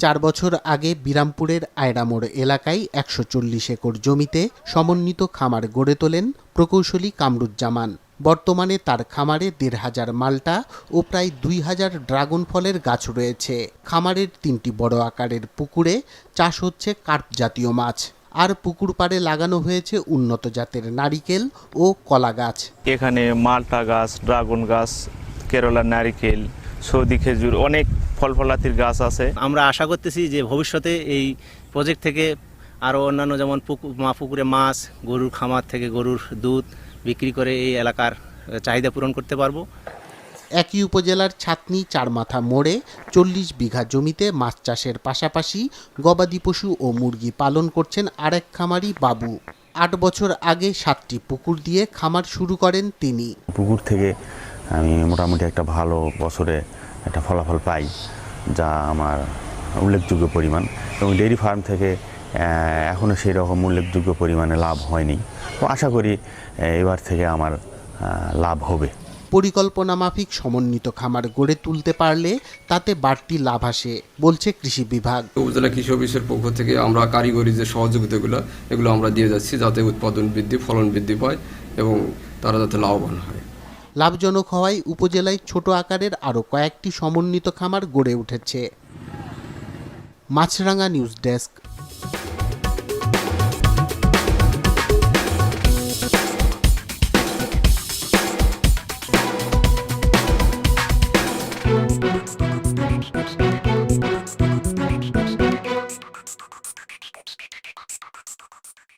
4 বছর আগে বিরামপুরের আয়রামোড় এলাকায় ১৪০ একর জমিতে সমন্বিত খামার গড়ে তোলেন প্রকৌশলী কামরুজ্জামান। বর্তমানে তার খামারে ১৫০০ মাল্টা ও প্রায় ২০০০ ড্রাগন ফলের গাছ রয়েছে। খামারের ৩টি বড় আকারের পুকুরে চাষ হচ্ছে কার্প জাতীয় মাছ। আর পুকুর পাড়ে লাগানো হয়েছে উন্নত জাতের নারিকেল ও কলা গাছ। এখানে মাল্টা গাছ, ড্রাগন গাছ, কেরলার নারিকেল, সৌদি খেজুর, অনেক ফল ফলাতির গাছ আছে। আমরা আশা করতেছি যে ভবিষ্যতে এই প্রজেক্ট থেকে আরও অন্যান্য যেমন পুকুরে মাছ, গরুর খামার থেকে গরুর দুধ বিক্রি করে এই এলাকার চাহিদা পূরণ করতে পারবো। একই উপজেলার ছাতনি চারমাথা মোড়ে ৪০ বিঘা জমিতে মাছ চাষের পাশাপাশি গবাদি পশু ও মুরগি পালন করছেন আরেক খামারি বাবু। ৮ বছর আগে ৭টি পুকুর দিয়ে খামার শুরু করেন তিনি। পুকুর থেকে আমি মোটামুটি একটা ভালো বছরে একটা ফলাফল পাই, যা আমার উল্লেখযোগ্য পরিমাণ, এবং ডেইরি ফার্ম থেকে এখনও সেই রকম উল্লেখযোগ্য পরিমাণে লাভ হয়নি। তো আশা করি এবার থেকে আমার লাভ হবে। পরিকল্পনা মাফিক সমন্বিত খামার গড়ে তুলতে পারলে তাতে বাড়তি লাভ আসে বলছে কৃষি বিভাগ। উপজেলা কৃষি অফিসের পক্ষ থেকে আমরা কারিগরি যে এগুলো আমরা দিয়ে যাচ্ছি, যাতে উৎপাদন বৃদ্ধি, ফলন বৃদ্ধি পায় এবং তারা যাতে লাভবান হয়। লাভজনক হওয়ায় উপজেলায় ছোট আকারের আরও কয়েকটি সমন্বিত খামার গড়ে উঠেছে। মাছরাঙা নিউজ ডেস্ক।